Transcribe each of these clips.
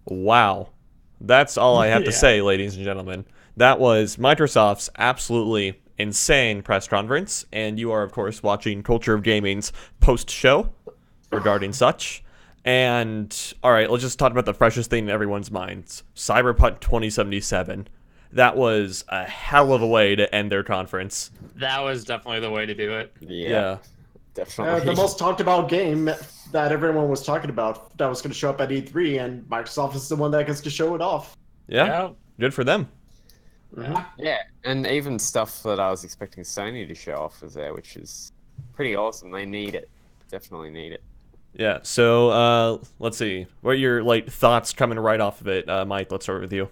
Wow. That's all I have to Yeah. say, ladies and gentlemen. That was Microsoft's absolutely insane press conference, and you are, of course, watching Culture of Gaming's post show regarding such. And, alright, let's just talk about the freshest thing in everyone's minds Cyberpunk 2077. That was a hell of a way to end their conference. That was definitely the way to do it. Yeah, Yeah. The definitely. most talked about game that everyone was talking about that was going to show up at E3, and Microsoft is the one that gets to show it off. Yeah. Good for them. Yeah, and even stuff that I was expecting Sony to show off was there, which is pretty awesome. They need it. Definitely need it. Yeah, so let's see. What are your thoughts coming right off of it? Mike, let's start with you.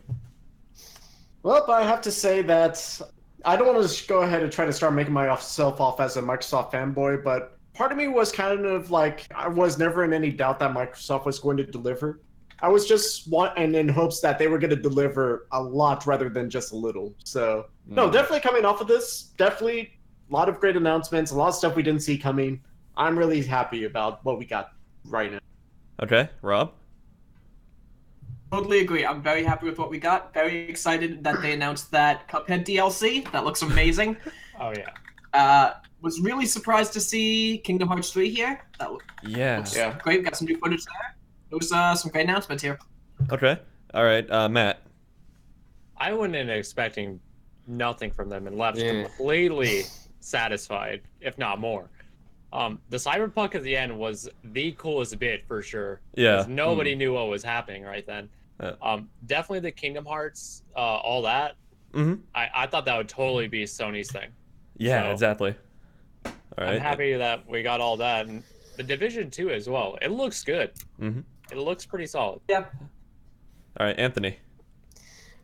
Well, I have to say that I don't want to just go ahead and try to start making myself off as a Microsoft fanboy, but part of me was kind of like I was never in any doubt that Microsoft was going to deliver. I was just and in hopes that they were going to deliver a lot rather than just a little. So no, definitely coming off of this, definitely a lot of great announcements, a lot of stuff we didn't see coming. I'm really happy about what we got right now. Okay, Rob? Totally agree. I'm very happy with what we got. Very excited that they announced that Cuphead DLC. That looks amazing. Oh yeah. Was really surprised to see Kingdom Hearts 3 here. That Yeah. looks great. We got some new footage there. There was some great announcements here. Okay. All right, Matt. I went in expecting nothing from them and left Yeah. completely satisfied, if not more. The Cyberpunk at the end was the coolest bit for sure. Yeah. 'Cause nobody knew what was happening right then. Definitely the Kingdom Hearts, all that. Mm-hmm. I thought that would totally be Sony's thing. Yeah, So- exactly. All right. I'm happy that we got all that, and the Division 2 as well. It looks good. Mm-hmm. It looks pretty solid. Yeah. All right, Anthony.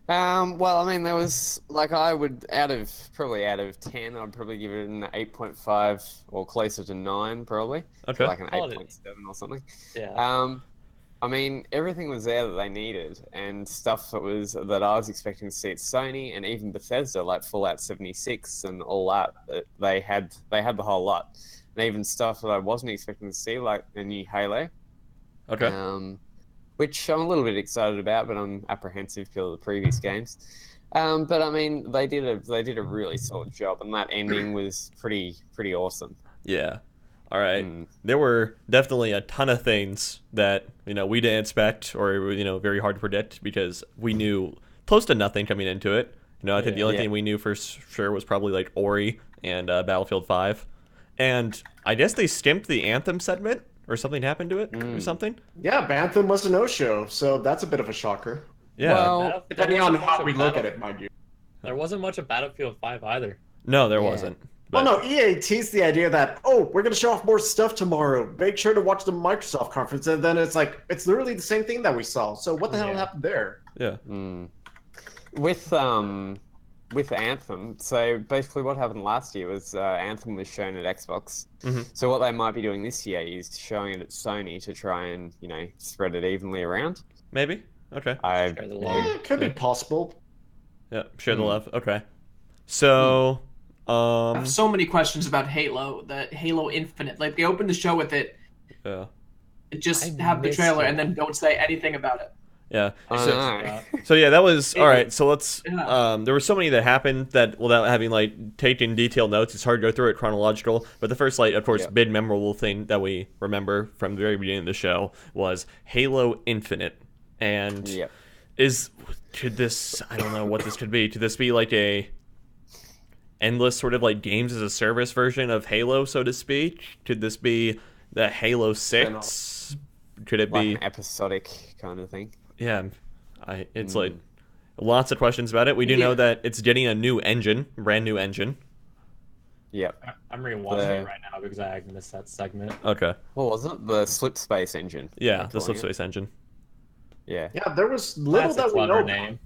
Well, I mean, there was like I would out of 10, I'd probably give it an 8.5 or closer to 9, probably. Okay. Like an Solid. 8.7 or something. Yeah. I mean, everything was there that they needed, and stuff that I was expecting to see at Sony and even Bethesda, like Fallout 76 and all that. They had the whole lot, and even stuff that I wasn't expecting to see, like the new Halo. Okay. Which I'm a little bit excited about, but I'm apprehensive because of the previous games. But I mean, they did a really solid job, and that ending was pretty awesome. Yeah. All right. Mm. There were definitely a ton of things that we didn't expect, or very hard to predict because we knew close to nothing coming into it. I think the only thing we knew for sure was probably like Ori and Battlefield 5, and I guess they skimped the Anthem segment or something happened to it or something. Yeah, Bantham was a no-show, so that's a bit of a shocker. Yeah. Well, Depending on how we look at it, mind you. There wasn't much of Battlefield 5 either. No, there Yeah. wasn't. Well, But- no, EA teased the idea that, we're going to show off more stuff tomorrow. Make sure to watch the Microsoft conference. And then it's like, it's literally the same thing that we saw. So what the hell Yeah. happened there? Yeah. With Anthem, so basically what happened last year was Anthem was shown at Xbox. Mhm. So what they might be doing this year is showing it at Sony to try and spread it evenly around. Maybe. Okay. I Share the love. It could be possible. Yeah. Share the love. Okay. So, I have so many questions about Halo, the Halo Infinite. Like they opened the show with it, yeah. just I have the missed trailer, it. and then don't say anything about it. Yeah. I So, know. so yeah, that was all right. So let's. Yeah. There were so many that happened that without having taken detailed notes, it's hard to go through it chronological. But the first, of course, Yep. big memorable thing that we remember from the very beginning of the show was Halo Infinite, and Yep. could this? I don't know what this could be. Could this be like a endless sort of games as a service version of Halo, so to speak? Could this be the Halo 6? Could it Like be? an episodic kind of thing. Yeah, it's lots of questions about it. We do know that it's getting a new engine, brand new engine. Yep. I'm rewatching it right now because I missed that segment. Okay. What was it? The Slip Space engine. Yeah, they're the calling it. Slipspace engine. Yeah. Yeah, there was little That's a that we clever know.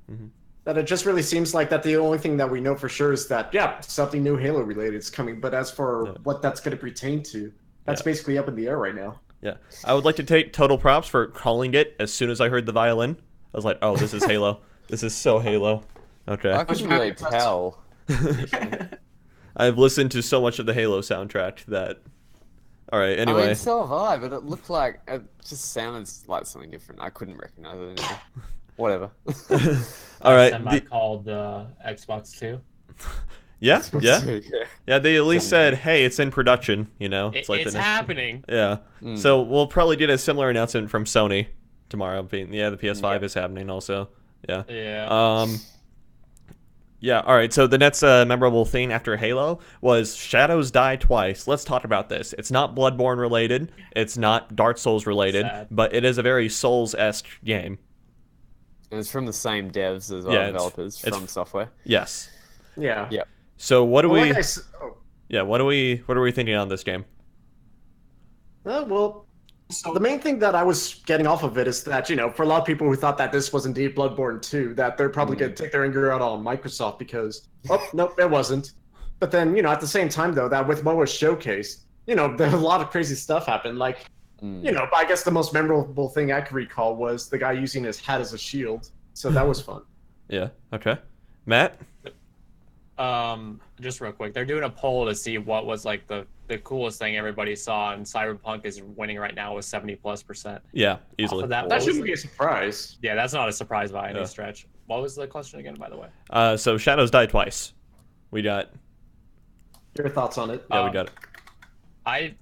name. That it just really seems like that the only thing that we know for sure is that, something new Halo related is coming. But as for what that's going to pertain to, that's basically up in the air right now. Yeah, I would like to take total props for calling it as soon as I heard the violin. I was like, oh, this is Halo. This is so Halo. Okay. I couldn't really tell. I've listened to so much of the Halo soundtrack that All right. I Anyway, mean, so have I, but it looked like it just sounded like something different. I couldn't recognize it anymore. Whatever. all right. Semi called Xbox 2. Yeah. Yeah. Yeah. They at least Definitely. said, "Hey, it's in production." You know, It's the next- happening. Yeah. Mm. So we'll probably get a similar announcement from Sony tomorrow. The PS5 Yeah. is happening also. Yeah. Yeah. Yeah, all right. So the next memorable thing after Halo was Shadows Die Twice. Let's talk about this. It's not Bloodborne related. It's not Dark Souls related, Sad. but it is a very Souls-esque game. And it's from the same devs as well, Yeah, developers it's- from software. Yes. Yeah. Yeah. So what do Well, we? like I s- oh. Yeah. What are we thinking on this game? Well, So the main thing that I was getting off of it is that, for a lot of people who thought that this was indeed Bloodborne 2, that they're probably going to take their anger out on Microsoft because, nope, it wasn't. But then, at the same time, though, that with what was showcased, there a lot of crazy stuff happened. Like, Mm. I guess the most memorable thing I can recall was the guy using his hat as a shield. So that was fun. Yeah. Okay. Matt. Just real quick, they're doing a poll to see what was like the coolest thing everybody saw, and Cyberpunk is winning right now with 70+%. Yeah. Easily. Off of that, That what was shouldn't the- be a surprise. Yeah, that's not a surprise by any Yeah. stretch. What was the question again, by the way? So Shadows Die Twice. We got. Your thoughts on it? Yeah, we Um, got it.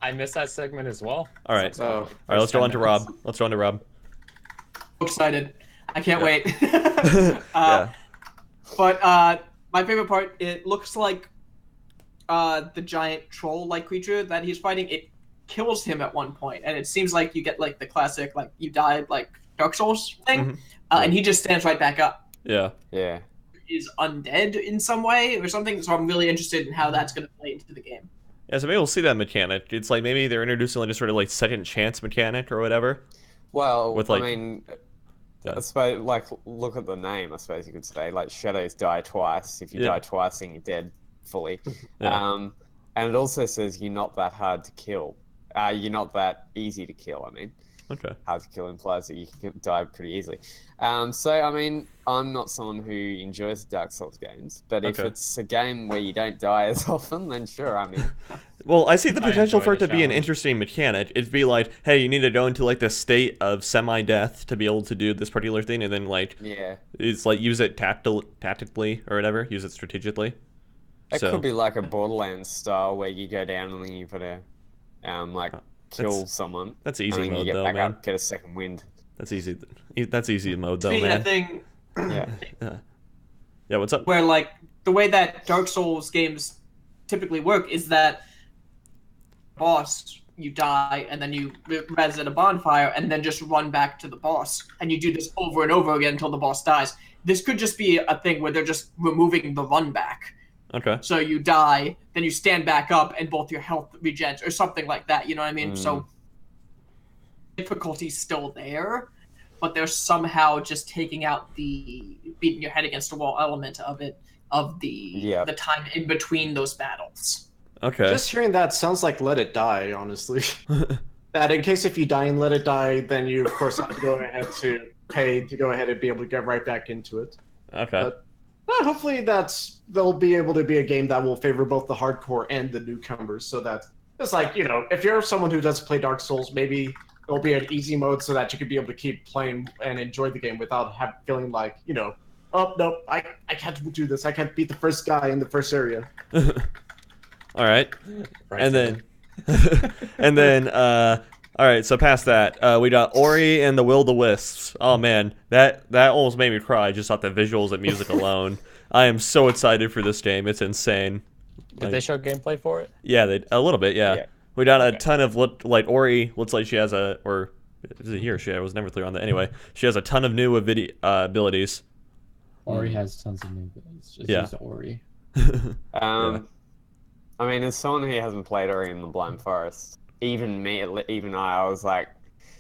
I missed that segment as well. All right. So, All right. Let's go on to Rob. Let's go on to Rob. excited. I can't Yeah. wait. Yeah. But my favorite part, it looks like the giant troll-like creature that he's fighting, it kills him at one point, and it seems like you get like the classic like you died like Dark Souls thing, Mhm. and he just stands right back up. Yeah. Yeah. Is undead in some way or something, so I'm really interested in how that's going to play into the game. Yeah, so maybe we'll see that mechanic. It's like maybe they're introducing like a sort of like second chance mechanic or whatever. Well, With, like- I mean, Yeah. I suppose, like, look at the name, I suppose you could say. Like, Shadows Die Twice. If you Yeah. die twice, then you're dead fully. Yeah. And it also says you're not that hard to kill. You're not that easy to kill, I mean. Okay. Hard to kill implies that you can die pretty easily. So, I mean, I'm not someone who enjoys Dark Souls games, but if Okay. it's a game where you don't die as often, then sure, I mean, Well, I see the I potential enjoy for it the to be an challenge. interesting mechanic. It'd be like, hey, you need to go into like the state of semi-death to be able to do this particular thing, and then like yeah. it's like use it tactically or whatever, use it strategically. It So- could be like a Borderlands style where you go down and then you put a, like, kill That's- someone. That's And easy then you mode get though, back man. up, get a second wind. That's easy. That's easy mode though, Speaking man. of thing Yeah. Yeah. What's up? where like the way that Dark Souls games typically work is that boss you die and then you res at a bonfire and then just run back to the boss and you do this over and over again until the boss dies. This could just be a thing where they're just removing the run back. Okay. So you die, then you stand back up and both your health regens or something like that, you know what I mean? So difficulty's still there, but they're somehow just taking out the beating your head against a wall element of it, of the time in between those battles. Okay. Just hearing that sounds like Let It Die, honestly. That in case if you die in Let It Die, then you of course have to go ahead to pay to go ahead and be able to get right back into it. Okay. Hopefully they'll be able to be a game that will favor both the hardcore and the newcomers, so that it's like, if you're someone who doesn't play Dark Souls, maybe there'll be an easy mode so that you could be able to keep playing and enjoy the game without feeling like, oh no, I can't do this. I can't beat the first guy in the first area. All right. Right, And then, and then, all right. So past that, we got Ori and the Will-O-Wisps. Oh man, that almost made me cry just off the visuals and music alone. I am so excited for this game. It's insane. Did they show gameplay for it? Yeah, a little bit. Yeah. Yeah. We got a Okay. ton of like Ori looks like she has or is it he or she? I was never clear on that. Anyway, she has a ton of new abilities. Ori has tons of new abilities. Just Yeah. use Ori. I mean, as someone who hasn't played Ori in the Blind Forest, even I was like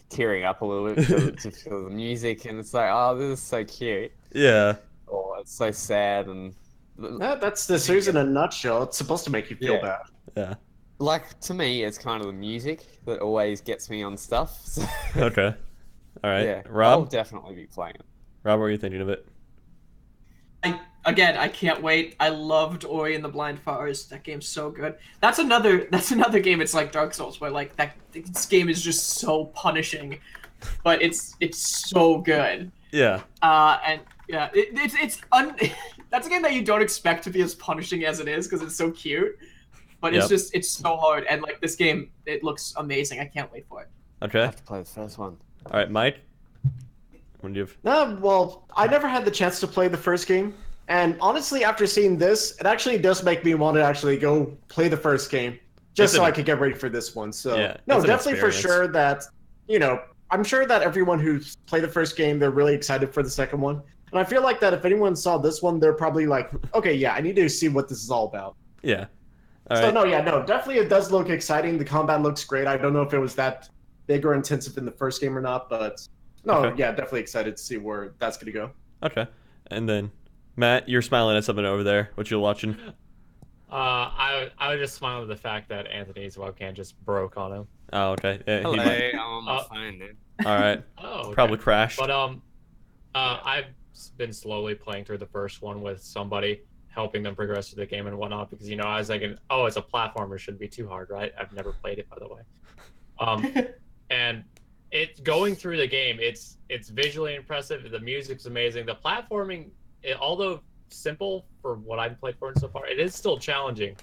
tearing up a little bit just because of the music, and it's like, oh, this is so cute, Yeah. or it's so sad, and That's the series in a nutshell. It's supposed to make you feel Yeah. bad. Yeah. like to me, it's kind of the music that always gets me on stuff. So, Okay. All right. yeah, I'll Rob, definitely be playing it. Rob, what are you thinking of it? again, I can't wait. I loved Ori and the Blind Forest. That game's so good. That's another game. It's like Dark Souls, where like this game is just so punishing, but it's so good. Yeah. And yeah, that's a game that you don't expect to be as punishing as it is because it's so cute. But Yep. it's so hard, and like this game, it looks amazing. I can't wait for it. I Okay. have to play the first one. All right, Mike. When do you have... Well, I never had the chance to play the first game, and honestly, after seeing this, it actually does make me want to actually go play the first game, just It's so an- I could get ready for this one. So, Yeah, no, it's an definitely for experience. sure that, I'm sure that everyone who's played the first game, they're really excited for the second one. And I feel like that if anyone saw this one, they're probably like, okay, yeah, I need to see what this is all about. Yeah. All So, right. definitely it does look exciting. The combat looks great. I don't know if it was that big or intensive in the first game or not, but no, Okay. yeah, definitely excited to see where that's going to go. Okay. And then, Matt, you're smiling at something over there. What you watching? I was just smiling at the fact that Anthony's webcam just broke on him. Oh, okay. Yeah, he Hello, might- I'm on my Uh, phone, dude. All right. Oh, okay. Probably crashed. But I've been slowly playing through the first one with somebody, helping them progress through the game and whatnot, because I was thinking, oh, it's a platformer, shouldn't be too hard, right? I've never played it, by the way. And it's going through the game. It's visually impressive. The music's amazing. The platforming, although simple for what I've played for it so far, it is still challenging.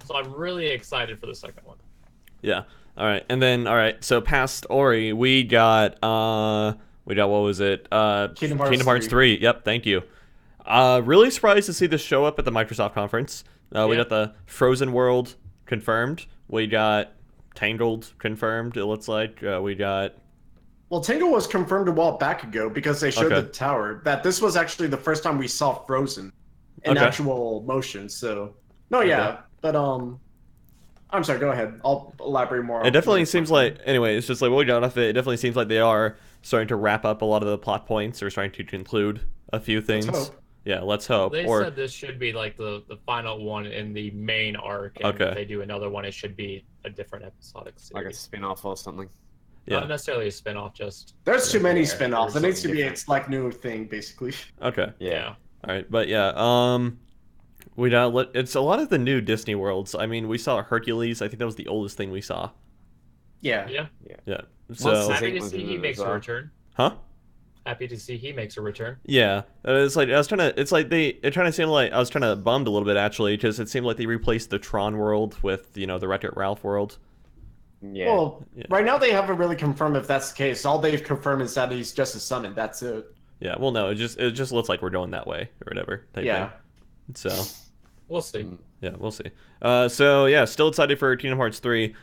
So I'm really excited for the second one. Yeah. All right. And then, all right. So past Ori, we got what was it? Kingdom Hearts Kingdom Hearts 3. 3. Yep. Thank you. Really surprised to see this show up at the Microsoft conference. We Yeah. got the Frozen World confirmed. We got Tangled confirmed. It looks like we got. Well, Tangle was confirmed a while back ago because they showed Okay. the tower. That this was actually the first time we saw Frozen in Okay. actual motion. So, no, yeah, but I'm sorry. Go ahead. I'll elaborate more. It definitely seems like, anyway, it's just like what we got off it. It definitely seems like they are starting to wrap up a lot of the plot points or starting to conclude a few things. hope. Yeah, let's hope. They Or said this should be like the final one in the main arc, and Okay. if they do another one, it should be a different episodic Like a series. spin-off or something. yeah, Not necessarily a spin-off, just There's too many Yeah, spin-offs. It there's needs to be something its like new thing, basically. okay. yeah. All right, but yeah, we got it's a lot of the new Disney worlds. I mean, we saw Hercules. I think that was the oldest thing we saw. Yeah. Yeah. Yeah. Monsters, So, I Happy think to was see in he it makes as a well. return. huh? Happy to see he makes a return. Yeah, it's like I was trying to. It's like it trying to seem like I was trying to bummed a little bit actually because it seemed like they replaced the Tron world with the Wreck-It Ralph world. Yeah. Well, Yeah. right now they haven't really confirmed if that's the case. All they've confirmed is that he's just a summon. That's it. Yeah. Well, no, it just looks like we're going that way or whatever. Type Yeah. Thing. So. We'll see. Yeah, we'll see. So yeah, still excited for Kingdom Hearts 3.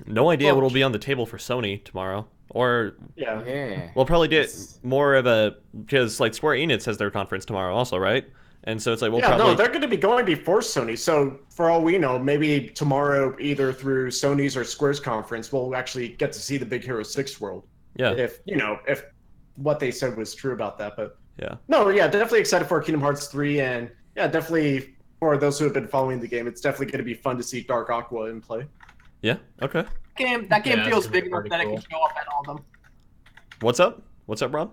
No idea Well, what will be on the table for Sony tomorrow, or Yeah. yeah. we'll probably get It's- more of a because like Square Enix has their conference tomorrow also, right? And so it's like we'll Yeah, probably no, they're going to be going before Sony. So for all we know, maybe tomorrow, either through Sony's or Square's conference, we'll actually get to see the Big Hero 6 world. yeah If if what they said was true about that. But yeah no, yeah, definitely excited for Kingdom Hearts 3, and yeah, definitely for those who have been following the game, it's definitely going to be fun to see Dark Aqua in play. yeah okay. That game Yeah, feels that's gonna be big enough pretty that it cool. could show up at all of them. What's up, Rob?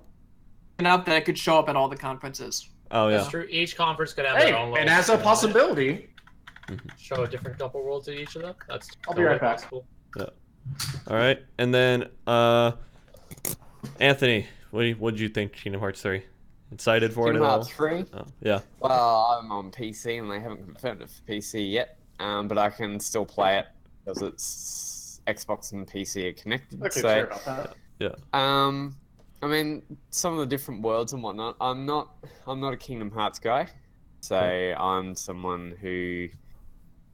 Enough that it could show up at all the conferences. Oh yeah That's true. Each conference could have Hey, their own little and as a spin on it. possibility, Show a different couple worlds at each of them. That's I'll be right back. possible. all right, and then Anthony, what did you think Kingdom Hearts 3? Excited for Kingdom it at all? Hearts 3. Oh, yeah. Well, I'm on PC and they haven't confirmed it for PC yet. But I can still play it because it's Xbox and PC are connected. okay, so, sure about that. I mean, some of the different worlds and whatnot. I'm not a Kingdom Hearts guy, so I'm someone who,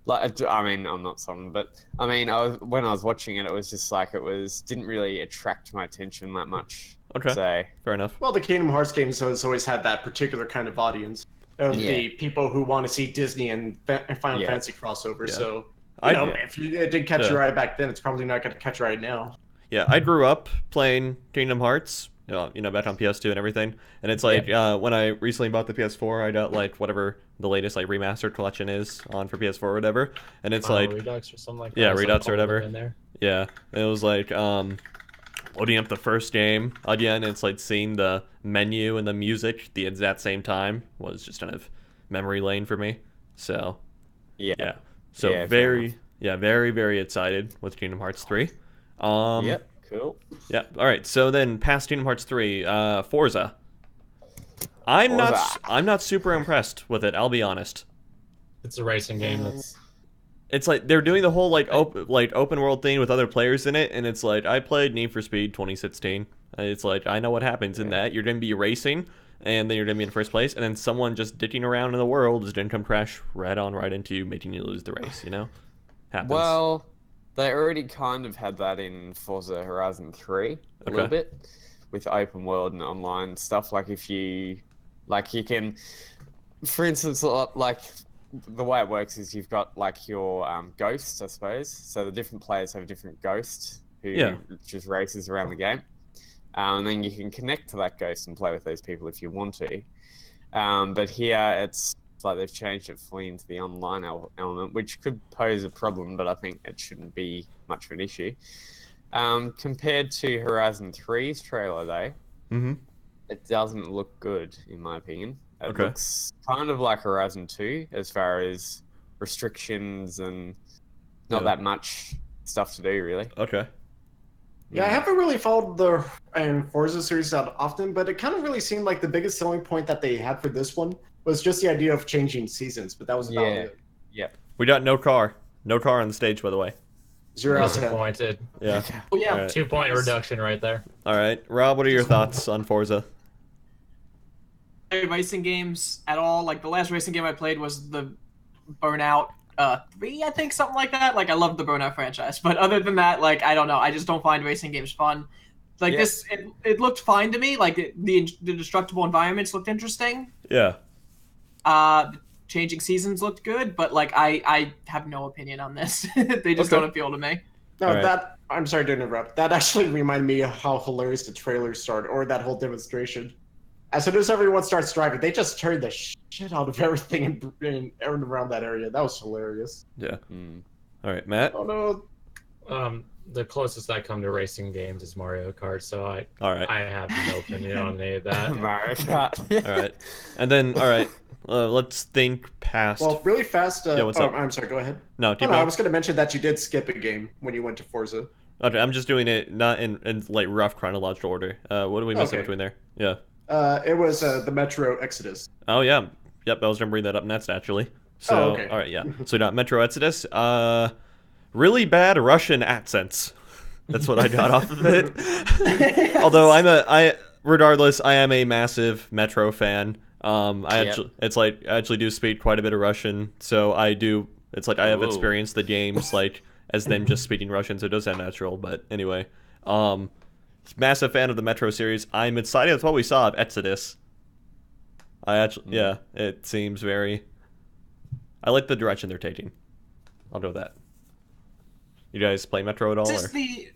like, I mean, I'm not someone, but I mean, when I was watching it, it was just like didn't really attract my attention that much. Okay. So Fair enough. Well, the Kingdom Hearts games has always had that particular kind of audience of Yeah. the people who want to see Disney and Final Yeah. Fantasy crossover. Yeah. So, I- if it did catch Yeah. your eye back then, it's probably not going to catch your eye now. Yeah, I grew up playing Kingdom Hearts, back on PS2 and everything. And it's like when I recently bought the PS4, I got like whatever the latest like remastered collection is on for PS4 or whatever. And it's like Redux or something like Yeah, that. Redux or Some whatever. in there. yeah, it was like loading up the first game again. It's like seeing the menu and the music at the exact same time was just kind of memory lane for me. So Yeah. So Yeah, fair very very excited with Kingdom Hearts 3. Yep. Cool. Yeah. All right. So then past Kingdom Hearts 3, Forza. I'm not super impressed with it. I'll be honest. It's a racing game. That's It's like they're doing the whole open world thing with other players in it, and it's like I played Need for Speed 2016. It's like I know what happens in that. You're gonna be racing, and then you're gonna be in first place, and then someone just dicking around in the world is gonna come crash right into you, making you lose the race. You know, happens. Well, they already kind of had that in Forza Horizon 3 a little bit with open world and online stuff. Like if you can, for instance, like the way it works is you've got like your ghosts, I suppose. So the different players have different ghosts who just races around the game. And then you can connect to that ghost and play with those people if you want to. But here it's like they've changed it fully into the online element, which could pose a problem, but I think it shouldn't be much of an issue. Compared to Horizon 3's trailer, though, it doesn't look good, in my opinion. It looks kind of like Horizon 2 as far as restrictions and not that much stuff to do, really. Okay. Yeah, I haven't really followed the Forza series that often, but it kind of really seemed like the biggest selling point that they had for this one was just the idea of changing seasons, but that was about it. Yeah. We got no car on the stage, by the way. 0 out of 10. disappointed. Yeah. Oh yeah. All right. 2-point reduction right there. All right, Rob, what are your thoughts on Forza? Racing games at all. Like the last racing game I played was the Burnout 3, I think, something like that. Like I love the Burnout franchise, but other than that, like I don't know. I just don't find racing games fun. Like this, it looked fine to me. Like the destructible environments looked interesting. Yeah. Changing seasons looked good, but like I have no opinion on this. They just don't appeal to me. No, Right. I'm sorry to interrupt. That actually reminded me of how hilarious the trailer started, or that whole demonstration. As soon as everyone starts driving, they just turn the shit out of everything in around that area. That was hilarious. Yeah. All right, Matt. Oh no. The closest I come to racing games is Mario Kart, so All right. I have no opinion on any of that. Mario Kart. All right. And then, all right, let's think past. Well, really fast. Yeah, what's up? I'm sorry. Go ahead. No, keep I going. was going to mention that you did skip a game when you went to Forza. Okay, I'm just doing it not in like rough chronological order. What do we miss in Okay. between there? Yeah. It was the Metro Exodus. Oh yeah. Yep. I was gonna bring that up next actually. So Oh, okay. all right, yeah. So we got Metro Exodus. Really bad Russian accents. That's what I got off of it. Although regardless, I am a massive Metro fan. It's like I actually do speak quite a bit of Russian, so I do. It's like I have experienced the games like as them just speaking Russian, so it does sound natural. But anyway, massive fan of the Metro series. I'm excited with what we saw of Exodus. It seems very. I like the direction they're taking. I'll go with that. You guys play Metro at all? Is this Or? the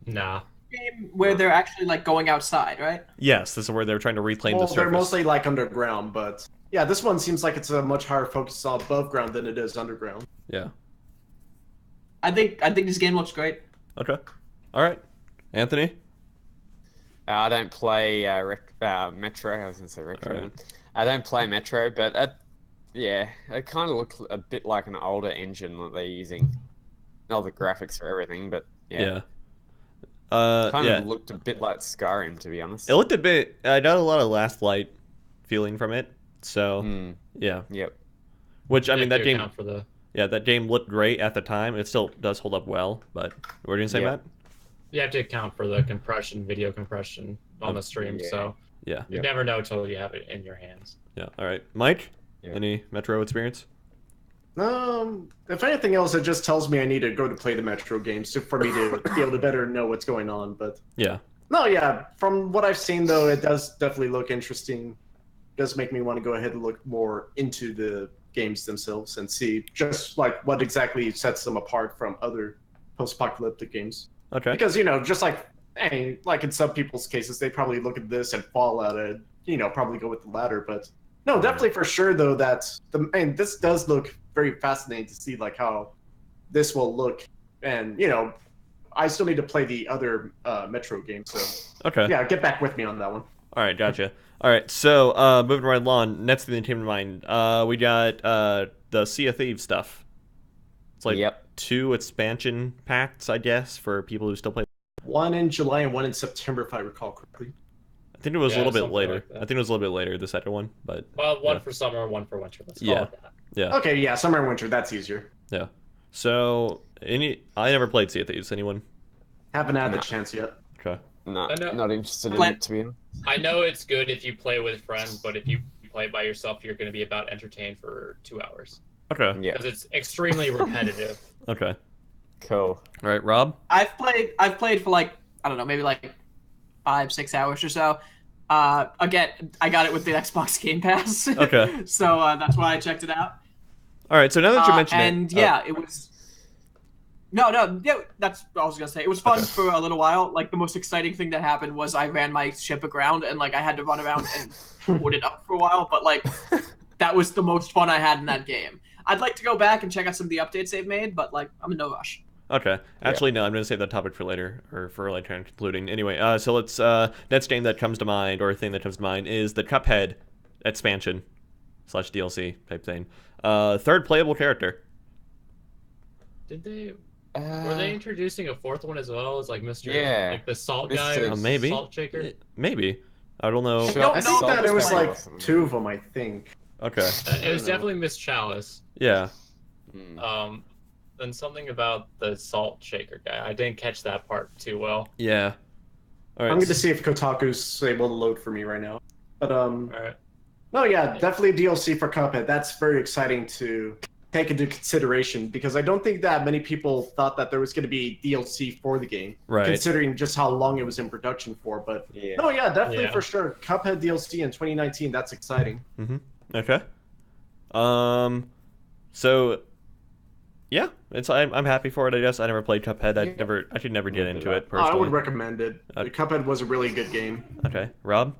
Nah. game where they're actually like going outside, right? Yes, this is where they're trying to reclaim Well, the they're surface. mostly like underground, but yeah, this one seems like it's a much higher focus on above ground than it is underground. Yeah. I think this game looks great. Okay. All right. Anthony? I don't play Metro. I was going to say Retro. Alright. I don't play Metro, but it kind of looks a bit like an older engine that they're using. Not the graphics for everything, but Yeah. kind yeah. of looked a bit like Skyrim, to be honest. It looked a bit. I got a lot of Last Light feeling from it. So yeah. Yep. Which I You mean have that to game. account for the That game looked great at the time. It still does hold up well. But what were you gonna say, Yeah. Matt? you have to account for the video compression on the stream. Yeah. So Yeah. you never know until you have it in your hands. Yeah. All right, Mike. Yeah. Any Metro experience? If anything else, it just tells me I need to go to play the Metro games for me to be able to better know what's going on. But Yeah. no, yeah, from what I've seen though, it does definitely look interesting. It does make me want to go ahead and look more into the games themselves and see just like what exactly sets them apart from other post-apocalyptic games. Okay. Because just like in some people's cases, they probably look at this and Fallout and probably go with the latter. But no, definitely for sure though this does look very fascinating to see like how this will look, and I still need to play the other Metro game. So Okay. yeah, get back with me on that one. All right, gotcha. All right, so moving right along, next thing that came to mind, we got the Sea of Thieves stuff. It's like Yep. 2 expansion packs, I guess, for people who still play. One in July and one in September, if I recall correctly. I think it was a Yeah, little bit something later. like that. I think it was a little bit later, the second one, but Well, one Yeah. for summer, one for winter. Let's call Yeah. it that. yeah. Okay, yeah, summer and winter, that's easier. Yeah. So, I never played Sea of Thieves. Anyone? Haven't had the No. chance yet. Okay. No, I know- not interested in Let- it, to be honest. I know it's good if you play with friends, but if you play by yourself, you're going to be about entertained for 2 hours Okay. Yeah, because it's extremely repetitive. Okay. cool. All right, Rob? I've played for like, I don't know, maybe like 5-6 hours or so. Again, I got it with the Xbox Game Pass. Okay. So that's why I checked it out. All right, so now that you mentioned and it. yeah, it was. No, yeah, that's what I was gonna say. It was fun Okay. for a little while. Like the most exciting thing that happened was I ran my ship aground and like I had to run around and put it up for a while. But like that was the most fun I had in that game. I'd like to go back and check out some of the updates they've made, but like I'm in no rush. Okay. Actually, no, I'm going to save that topic for later, or for like concluding. Anyway, so let's, next game that comes to mind, or thing that comes to mind, is the Cuphead expansion / DLC type thing. Third playable character. Did they? Were they introducing a fourth one as well? As like Mr. Yeah. like the salt Mr. guy, or Maybe. salt shaker. Maybe. I don't know. Sure. No, I no, think that it was Salt like awesome. 2 of them, I think. Okay. It was definitely Miss Chalice. Yeah. Mm. Then something about the salt shaker guy. I didn't catch that part too well. Yeah. All right. I'm going to see if Kotaku's able to load for me right now. But All right. no, yeah, definitely DLC for Cuphead. That's very exciting to take into consideration because I don't think that many people thought that there was going to be DLC for the game, Right. considering just how long it was in production for. But Yeah. no, yeah, definitely Yeah. for sure. Cuphead DLC in 2019. That's exciting. Okay. So, yeah, I'm happy for it. I guess I never played Cuphead. I could never get into it Oh, I would personally. recommend it. Cuphead was a really good game. Okay, Rob.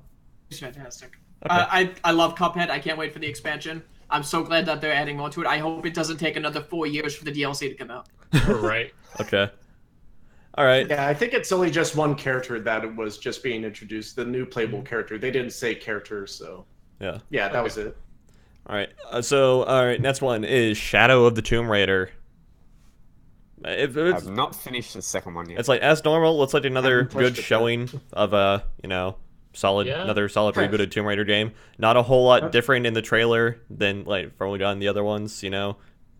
It's fantastic. Okay. I love Cuphead. I can't wait for the expansion. I'm so glad that they're adding more to it. I hope it doesn't take another 4 years for the DLC to come out. Right. Okay. All right. Yeah, I think it's only just one character that was just being introduced, the new playable character. They didn't say character, so Yeah. yeah, that was it. All right. All right. Next one is Shadow of the Tomb Raider. I've not finished the second one yet. It's like as normal. Looks like another haven't touched good it yet. showing of a Yeah. another solid Yes. rebooted Tomb Raider game. Not a whole lot Yep. different in the trailer than like from what we got in the other ones.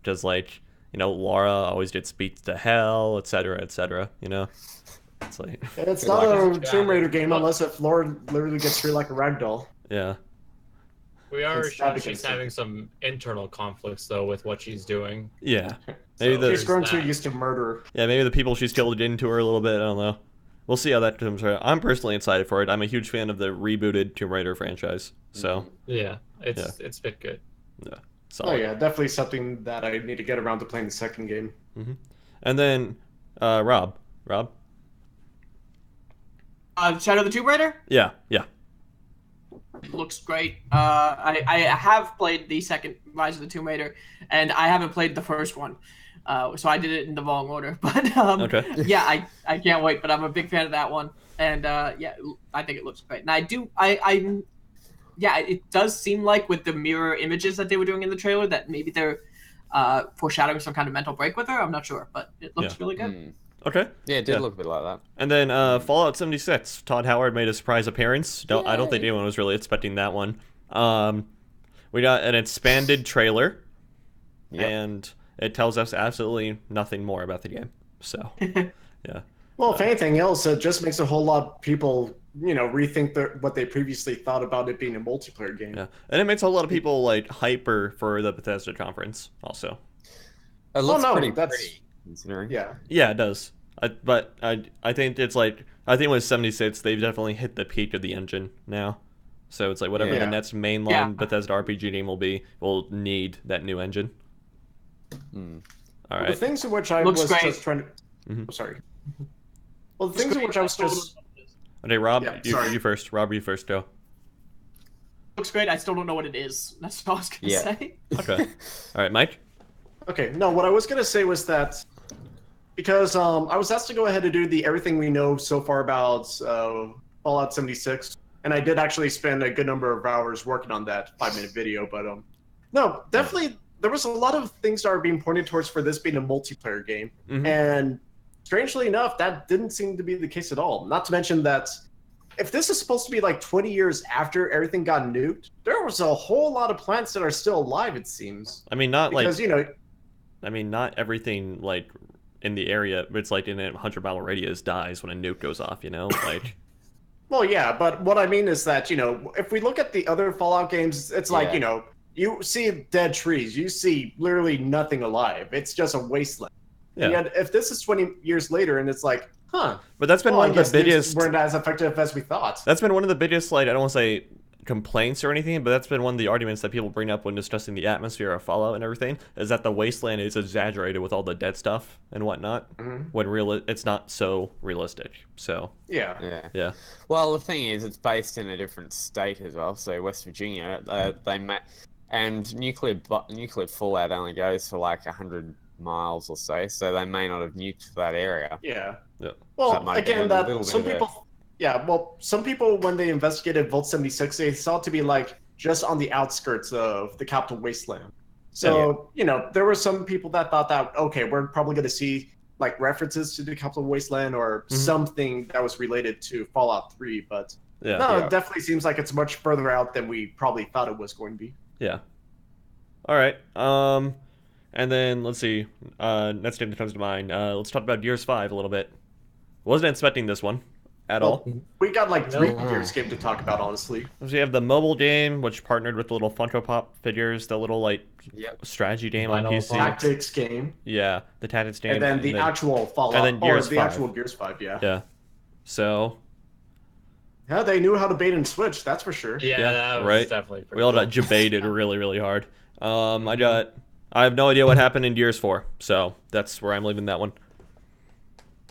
Just like Laura always gets beat to hell, etc., etc. It's like It's Good not luck. a Tomb Raider game unless if Laura literally gets treated like a ragdoll. yeah. We are It's sure not she's against having some internal conflicts though with what she's doing. Yeah. Maybe So the- She's there's grown too that. used to murder. Yeah, maybe the people she's killed get into her a little bit. I don't know. We'll see how that comes out. I'm personally excited for it. I'm a huge fan of the rebooted Tomb Raider franchise. So, Yeah, it's been good. Oh solid. yeah, definitely something that I need to get around to playing the second game. And then, Rob. Shadow of the Tomb Raider Yeah. looks great. I have played the second Rise of the Tomb Raider, and I haven't played the first one. So I did it in the wrong order. But Okay. yeah, I can't wait. But I'm a big fan of that one, and yeah, I think it looks great. And it does seem like with the mirror images that they were doing in the trailer that maybe they're foreshadowing some kind of mental break with her. I'm not sure, but it looks Yeah. really good. Mm. Okay. Yeah, it did Yeah. look a bit like that. And then Fallout 76. Todd Howard made a surprise appearance. I don't think anyone was really expecting that one. We got an expanded trailer, Yep. and it tells us absolutely nothing more about the game. So, yeah. Well, if anything else, it just makes a whole lot of people, rethink what they previously thought about it being a multiplayer game. Yeah. And it makes a lot of people like hyper for the Bethesda conference also. It looks no, pretty that's- pretty, considering. Yeah. Yeah, it does. But I think it's like I think with 76 they've definitely hit the peak of the engine now. So it's like whatever Yeah. the next mainline Yeah. Bethesda RPG game will need that new engine. Mm. All The right. things in which I Looks was great. just trying to. Mhm. Oh, sorry. Well, the things in which I was just. Okay, Rob, Yeah, you sorry. first. Rob, you first. Go. Looks great. I still don't know what it is. That's all I was gonna Yeah. say. Okay. All right, Mike. Okay, no, what I was going to say was that because I was asked to go ahead and do the everything we know so far about Fallout 76, and I did actually spend a good number of hours working on that 5-minute video. But no, definitely there was a lot of things that are being pointed towards for this being a multiplayer game, and strangely enough, that didn't seem to be the case at all. Not to mention that if this is supposed to be like 20 years after everything got nuked, there was a whole lot of plants that are still alive. It seems. I mean, not Because like I mean, not everything like in the area. It's like in a 100-mile radius dies when a nuke goes off. You know, like. Well, yeah, but what I mean is that if we look at the other Fallout games, it's like Yeah. you see dead trees, you see literally nothing alive. It's just a wasteland. Yeah. And if this is 20 years later, and it's like, huh. But that's been well, one I of the guess these biggest. weren't as effective as we thought. That's been one of the biggest, like, I don't want to say complaints or anything, but that's been one of the arguments that people bring up when discussing the atmosphere of Fallout and everything, is that the wasteland is exaggerated with all the dead stuff and whatnot, when it's not so realistic. So, Yeah. yeah. Well, the thing is, it's based in a different state as well. So West Virginia, and nuclear fallout only goes for like 100 miles or so. So they may not have nuked that area. Yeah. Yeah. Well, That might be again, a little bit some of a- people. Yeah, well, some people when they investigated Vault 76, they saw it to be like just on the outskirts of the capital wasteland. So there were some people that thought that okay, we're probably going to see like references to the capital wasteland or something that was related to Fallout 3, but Yeah. no, it definitely seems like it's much further out than we probably thought it was going to be. Yeah. All right. And then let's see. Next game that comes to mind. Let's talk about Gears 5 a little bit. Wasn't expecting this one at all. We got like 3 No. Gears game to talk about, honestly. So you have the mobile game, which partnered with the little Funko Pop figures, the little like Yep. strategy game on Final PC. Tactics game, Yeah, the tactics game. and then the actual Fallout, and then or Gears the 5. actual Gears 5, yeah. Yeah. So Yeah, they knew how to bait and switch, that's for sure. Yeah, Yeah, that was right. definitely pretty we all cool. got debated really, really hard. I have no idea what happened in Gears 4, so that's where I'm leaving that one.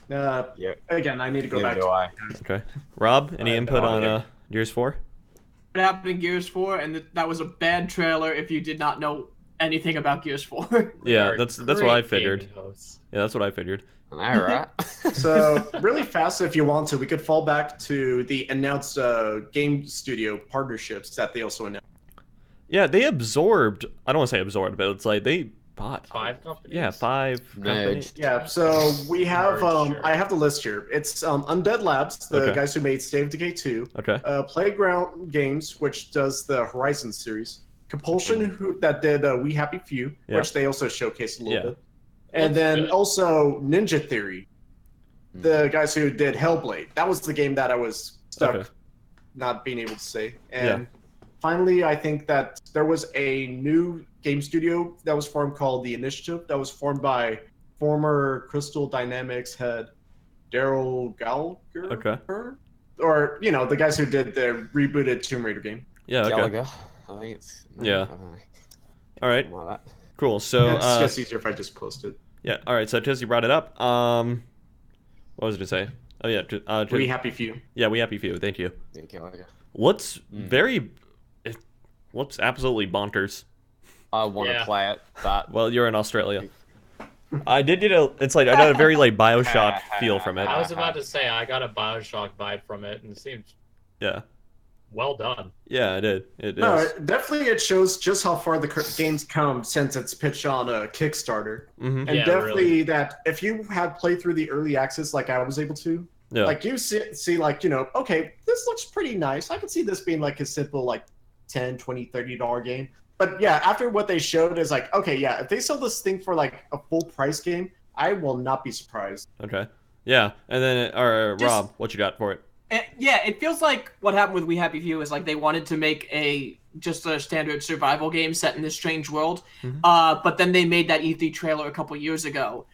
Yep. Again, I need to go Neither back do to I. Okay. Rob, any I have input no on idea. Gears 4? What happened in Gears 4, and that was a bad trailer if you did not know anything about Gears 4. Yeah, Our that's what I great figured. gaming hosts. Yeah, that's what I figured. All right. So, really fast, if you want to, we could fall back to the announced game studio partnerships that they also announced. Yeah, they absorbed. I don't want to say absorbed, but it's like they bought 5 companies. Yeah, 5 companies. Merged. Yeah, so we have, Sure. I have the list here. It's Undead Labs, the Okay. guys who made State of Decay 2, Okay. Playground Games, which does the Horizon series, Compulsion, that did We Happy Few, Yeah. which they also showcased a little Yeah. bit. And That's then good. also Ninja Theory, the guys who did Hellblade. That was the game that I was stuck Okay. not being able to say. And finally, I think that there was a new game studio that was formed called The Initiative, that was formed by former Crystal Dynamics head Daryl Gallagher. Okay. Or, the guys who did the rebooted Tomb Raider game. Yeah, okay. Gallagher. I think it's. Yeah. I don't know, All right. something like that. Cool. So It's just easier if I just post it. yeah, all right. So just you brought it up. What was it to say? Oh yeah, We Happy Few. yeah, we happy few. Thank you. Yeah, Gallagher. Looks it looks absolutely bonkers. I want to Yeah. play it, but Well, you're in Australia. I did get it's like I got a very like BioShock feel from it. I was about to say I got a Bioshock vibe from it, and it seemed Yeah. well done. Yeah, it did. It No, is. definitely it shows just how far the game's come since it's pitched on a Kickstarter. Mhm. And Yeah, definitely really. that if you had played through the early access like I was able to, Yeah. like you see like, okay, this looks pretty nice. I could see this being like a simple like $10, $20, $30 game. But yeah, after what they showed is like, okay, yeah, if they sell this thing for like a full price game, I will not be surprised. Okay. Yeah, and then Just- Rob, what you got for it? It feels like what happened with We Happy Few is like they wanted to make just a standard survival game set in this strange world, but then they made that E3 trailer a couple years ago,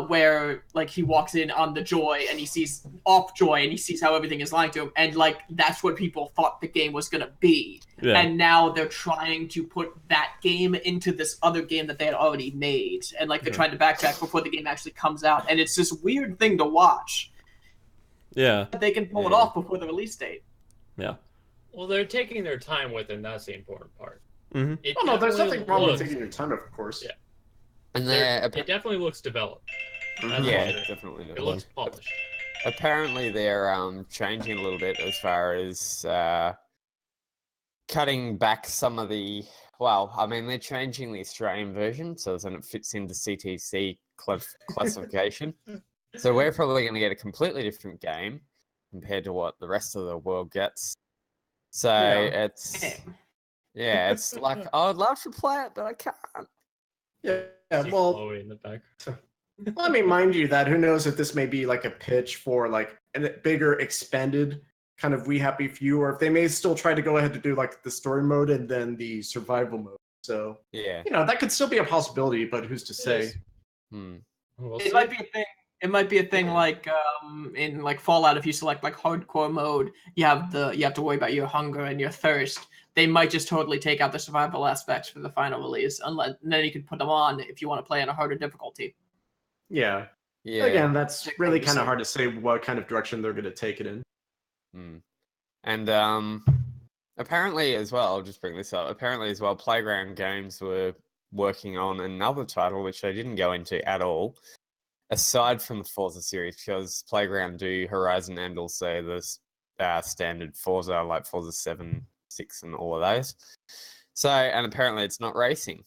where like he walks in on the Joy and he sees off Joy and he sees how everything is lying to him, and like that's what people thought the game was gonna be, Yeah. and now they're trying to put that game into this other game that they had already made, and like they're trying to backtrack before the game actually comes out, and it's this weird thing to watch. Yeah. They can pull it Yeah. off before the release date. Yeah. Well, they're taking their time with it, and that's the important part. Mhm. It Oh no, there's definitely nothing wrong with looks- taking your time, of course. Yeah. And It definitely looks developed. That's yeah, for it sure. definitely It does. looks polished. Apparently, they're changing a little bit as far as cutting back some of the. Well, I mean, they're changing the Australian version so that it fits into CTC classification. So we're probably going to get a completely different game compared to what the rest of the world gets. So Yeah. it's like I would love to play it, but I can't. Yeah, See well, Chloe in the back. let me mind you that who knows if this may be like a pitch for like a bigger expanded kind of We Happy Few, or if they may still try to go ahead to do like the story mode and then the survival mode. So, Yeah. that could still be a possibility, but who's to say? is. Hmm. We'll It see. might be a thing. It might be a thing like in like Fallout. If you select like hardcore mode, you have to worry about your hunger and your thirst. They might just totally take out the survival aspects for the final release, and then you can put them on if you want to play on a harder difficulty. Yeah. Yeah. Again, that's Check really what you kind of say. hard to say what kind of direction they're going to take it in. Hmm. And apparently as well, I'll just bring this up. Apparently as well, Playground Games were working on another title which they didn't go into at all, aside from the Forza series, because Playground do Horizon and also the standard Forza, like Forza 7, 6, and all of those. So, and apparently it's not racing.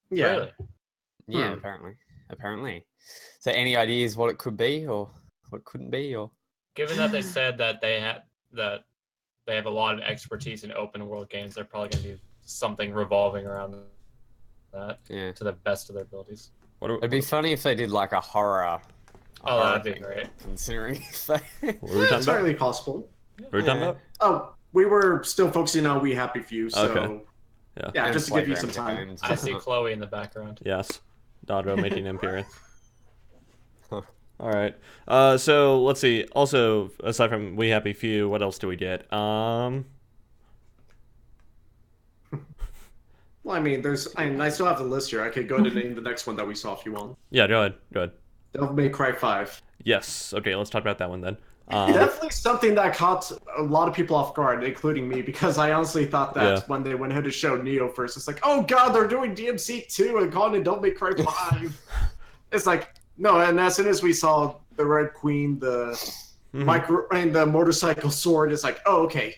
Yeah. Really? Yeah, Hmm. apparently. So, any ideas what it could be or what it couldn't be, or? Given that they said that they have a lot of expertise in open world games, they're probably going to do something revolving around that Yeah. to the best of their abilities. It'd be funny if they did like a horror. Oh, that'd be thing, great. Considering if they. What were we talking about? Entirely possible. What were we talking Yeah. about? Oh, we were still focusing on We Happy Few, so Okay. Yeah. And just to give you some Playground time. Games. I see Chloe in the background. Yes. Dodro making an appearance. Huh. All right. So let's see. Also, aside from We Happy Few, what else do we get? Well, I mean, I still have the list here. I could go to name the next one that we saw if you want. Yeah, go ahead. Go ahead. Devil May Cry 5. Yes. Okay, let's talk about that one then. Definitely something that caught a lot of people off guard, including me, because I honestly thought that Yeah. when they went ahead to show Neo first, it's like, oh god, they're doing DMC 2 and calling it Devil May Cry 5. It's like, no, and as soon as we saw the Red Queen, the Mhm. micro and the motorcycle sword, it's like, oh, okay.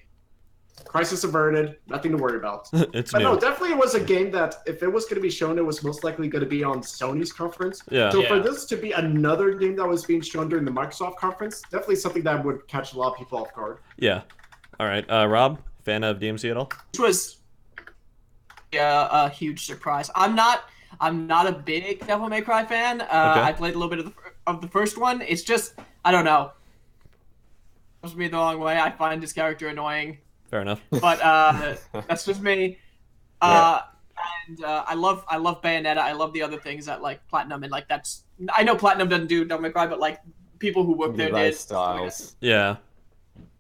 Crisis averted, nothing to worry about. It's But new. no, definitely it was a game that if it was going to be shown, it was most likely going to be on Sony's conference. Yeah. So for Yeah. this to be another game that was being shown during the Microsoft conference, definitely something that would catch a lot of people off guard. Yeah. All right. Rob, fan of DMC at all? Which was a huge surprise. I'm not a big Devil May Cry fan. I played a little bit of the first one. It's just I don't know. Rubs me the wrong way. I find this character annoying, Fair enough. but that's just me. And I love Bayonetta. I love the other things that like Platinum and like that's. I know Platinum doesn't do Devil May Cry, but like people who work there Those did. styles. Yeah.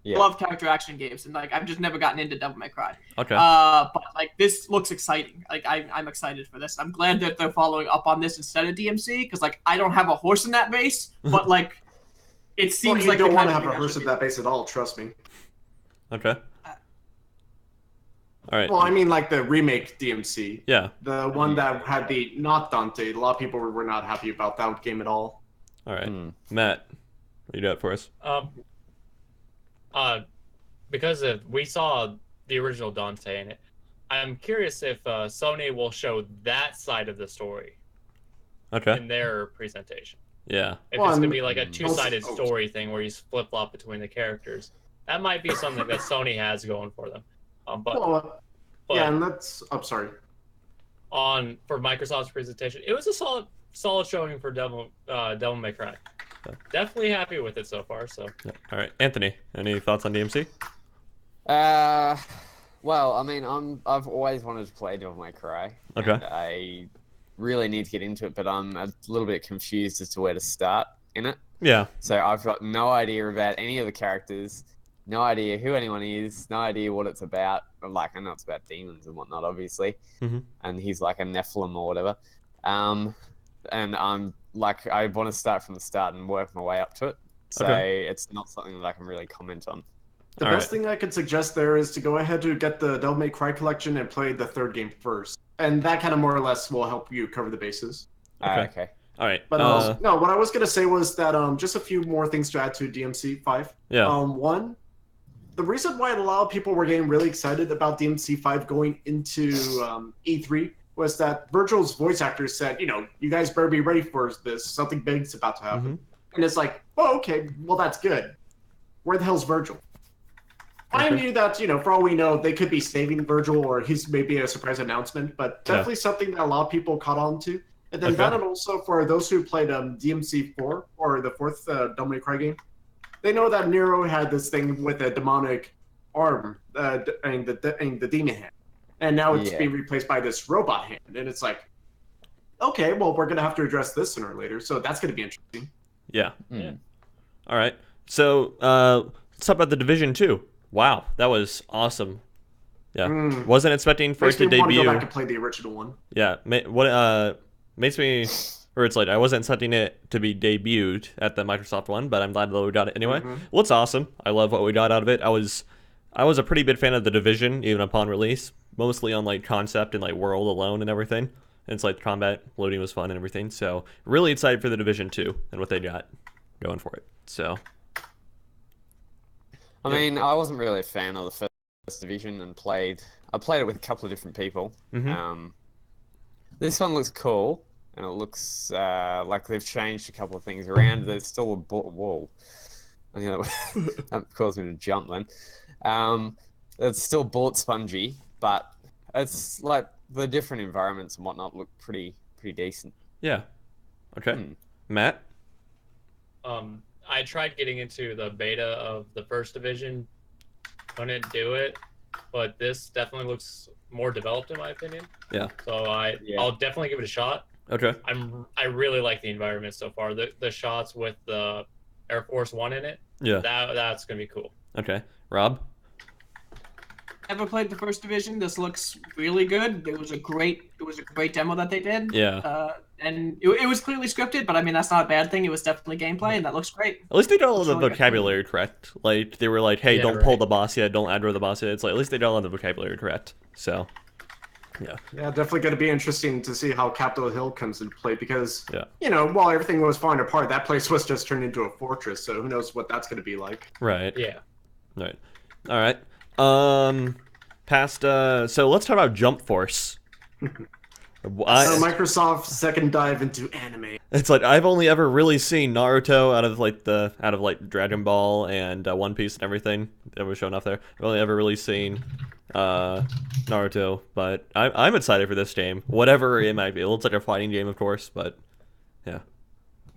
Yeah. I love character action games, and like I've just never gotten into Devil May Cry. Okay. But like this looks exciting. Like I'm excited for this. I'm glad that they're following up on this instead of DMC because like I don't have a horse in that race, but like it seems Well, you like don't the want to kind have of a thing horse that at that base at all, trust me. Okay. All right. Well, I mean, like the remake DMC, Yeah. the one that had the not Dante. A lot of people were not happy about that game at all. All right. Hmm. Matt, what you got for us? Because we saw the original Dante in it, I'm curious if Sony will show that side of the story Okay. in their presentation. Yeah. If Well, it's gonna I'm- be like a two-sided Oh. story thing where you flip flop between the characters, that might be something that Sony has going for them. But Yeah, and that's. I'm sorry. for Microsoft's presentation, it was a solid showing for Devil May Cry. Definitely happy with it so far. So Yeah. All right. Anthony, any thoughts on DMC? Well, I mean, I've always wanted to play Devil May Cry. Okay. And I really need to get into it, but I'm a little bit confused as to where to start in it. Yeah. So I've got no idea about any of the characters, no idea who anyone is, no idea what it's about. Like, I know it's about demons and whatnot, obviously, Mhm. and he's like a Nephilim or whatever. And I'm like, I want to start from the start and work my way up to it. So Okay. it's not something that I can really comment on. The All best right. thing I could suggest there is to go ahead and get the Devil May Cry collection and play the third game first. And that kind of more or less will help you cover the bases. Okay. Okay. All right. But no, what I was gonna say was that just a few more things to add to DMC 5. Yeah. One, the reason why a lot of people were getting really excited about DMC 5 going into E3 was that Virgil's voice actor said, you guys better be ready for this. Something big's about to happen. And it's like, oh, okay, well that's good. Where the hell's Virgil? I knew that, for all we know, they could be saving Virgil or he's maybe a surprise announcement, but definitely something that a lot of people caught on to. And then that, and also for those who played DMC 4 or the fourth Devil May Cry game, they know that Nero had this thing with a demonic arm and the demon hand, and now it's being replaced by this robot hand, and it's like, okay, well we're gonna have to address this sooner or later, so that's gonna be interesting. Yeah. All right. So let's talk about the Division 2. Wow, that was awesome. Yeah. Wasn't expecting for Makes it to me want to debut. go back and play the original one. Yeah. What makes me, or it's like I wasn't expecting it to be debuted at the Microsoft one, but I'm glad that we got it anyway. Well, it's awesome. I love what we got out of it. I was a pretty big fan of the Division even upon release, mostly on like concept and like world alone and everything. And it's like combat loading was fun and everything. So really excited for the Division 2 and what they got going for it. So I mean, I wasn't really a fan of the first Division and I played it with a couple of different people. This one looks cool, and it looks like they've changed a couple of things around. There's still a wall. That caused me to jump then. It's still bullet spongy, but it's like the different environments and whatnot look pretty decent. yeah. Okay. Matt? I tried getting into the beta of the first Division, couldn't do it, but this definitely looks more developed in my opinion. Yeah. So I'll definitely give it a shot. Okay. I really like the environment so far. The shots with the Air Force One in it. Yeah. That's gonna be cool. Okay. Rob? Never played the first Division. This looks really good. It was a great demo that they did. Yeah. And it was clearly scripted, but I mean that's not a bad thing. It was definitely gameplay, and that looks great. At least they got all the really good. vocabulary correct. Like they were like, "Hey, Yeah, don't pull right. the boss yet. Don't aggro the boss yet." It's like at least they got all the vocabulary correct. So, yeah. Yeah, definitely going to be interesting to see how Capitol Hill comes into play because, Yeah. while everything was falling apart, that place was just turned into a fortress. So who knows what that's going to be like. Right. Yeah. Right. All right. Past. So let's talk about Jump Force. Microsoft's second dive into anime. It's like I've only ever really seen Naruto out of like Dragon Ball and One Piece and everything that was shown off there. I've only ever really seen Naruto, but I'm excited for this game, whatever it might be. It looks like a fighting game, of course, but yeah.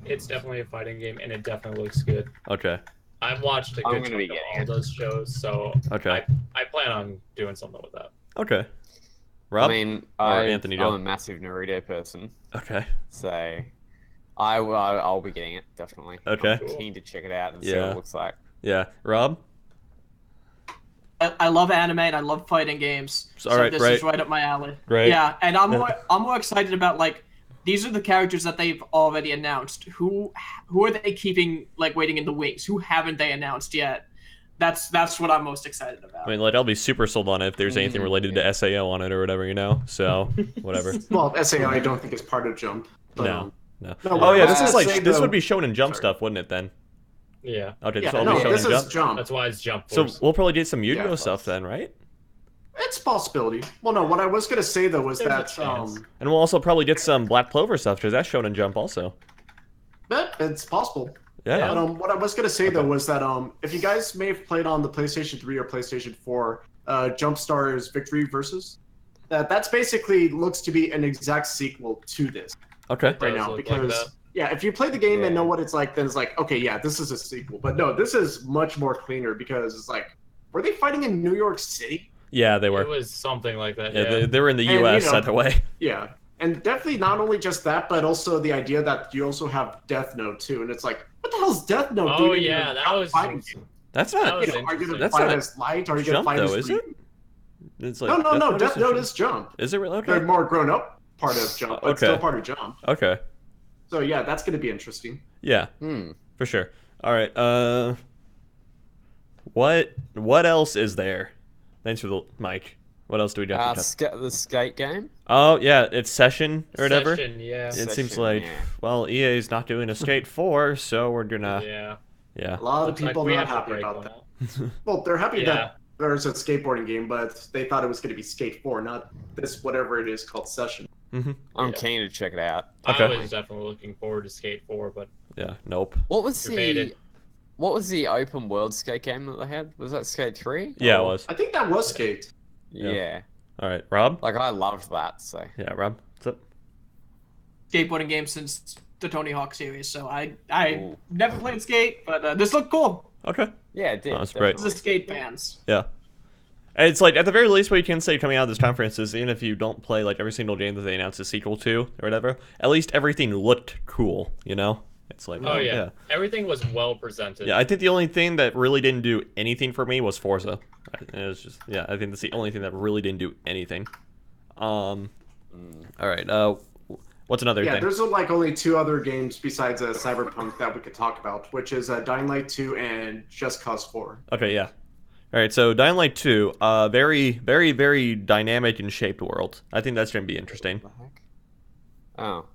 It's definitely a fighting game, and it definitely looks good. Okay. I've watched a I'm good gonna be chunk of getting all those shows, so Okay. I plan on doing something with that. Okay. Rob? I mean, Anthony, I'm go. a massive Naruto person, Okay. so I'll be getting it definitely. Okay. I'm keen to check it out and see what Yeah. it looks like. Yeah. Rob? I love anime and I love fighting games. So, all right, this great. is right up my alley. Great. Yeah, and I'm more excited about like these are the characters that they've already announced. Who are they keeping like waiting in the wings? Who haven't they announced yet? That's what I'm most excited about. I mean, like, I'll be super sold on it if there's anything related to SAO on it or whatever, So, whatever. Well, SAO I don't think is part of Jump. But, No. No, Oh yeah, this I is like say this though- would be shown in Jump Sorry. stuff, wouldn't it? Then. Yeah. Okay, Yeah, this will all no, be shown this in is Jump. Jump. That's why it's Jump So Force. we'll probably get some Yu-Gi-Oh Yeah, stuff then, right? It's a possibility. Well, no, what I was gonna say though was There's a that chance. And we'll also probably get some Black Clover stuff because that's shown in Jump also. it's possible. Yeah. But what I was gonna say though was that if you guys may have played on the PlayStation 3 or PlayStation 4, Jumpstar's Victory Versus, that's basically looks to be an exact sequel to this Okay. right Does now look like because that. yeah, if you play the game and Yeah. know what it's like, then it's like okay, yeah, this is a sequel. But no, this is much more cleaner because it's like, were they fighting in New York City? Yeah, they It were. was something like that. Yeah, Yeah. they were in the And, U.S. you know- either way. Yeah, and definitely not only just that, but also the idea that you also have Death Note too, and it's like, what the hell's Death Note Oh doing? in yeah, a that was. fighting game? That's That not. was Are you interesting. gonna That's fight not as Light? Are you gonna Jump fight though, as is it? Ryu? It's like No, Death Note is is Jump. Is it really? The Okay. more grown up part of Jump, but Okay. still part of Jump. Okay. So yeah, that's gonna be interesting. Yeah, Hmm. for sure. All right. What else is there? Thanks for the mic. What else do we got? The skate game. Oh yeah, it's Session or whatever. Session, yeah. It Session, seems like yeah. well, EA's not doing a Skate 4, so we're gonna Yeah. yeah. A lot of Looks like people we not have to happy break about one that. out. Well, they're happy Yeah. that there's a skateboarding game, but they thought it was going to be Skate 4, not this whatever it is called Session. Mm-hmm. I'm Yeah. keen to check it out. Okay. I was definitely looking forward to Skate 4, but Yeah. Nope. What was You're baited. what was the open world skate game that they had? Was that Skate 3? Yeah, it was. I think that was Skate. Yeah. All right, Rob. Like I loved that. So Yeah, Rob. What's up? Skateboarding game since the Tony Hawk series, so I Ooh. never played Skate, but this looked cool. Okay. yeah, it did. Oh, that's great. This is Skate fans. Yeah. And it's like at the very least, what you can say coming out of this conference is even if you don't play like every single game that they announced a sequel to or whatever, at least everything looked cool. You know, it's like oh yeah. Everything was well presented. Yeah, I think the only thing that really didn't do anything for me was Forza. It was just yeah, I think that's the only thing that really didn't do anything. All right. What's another Yeah, thing? there's like only two other games besides Cyberpunk that we could talk about, which is Dying Light 2 and Just Cause 4. Okay, yeah. All right, so Dying Light 2, very, very, very dynamic and shaped world. I think that's going to be interesting. What the heck? Oh.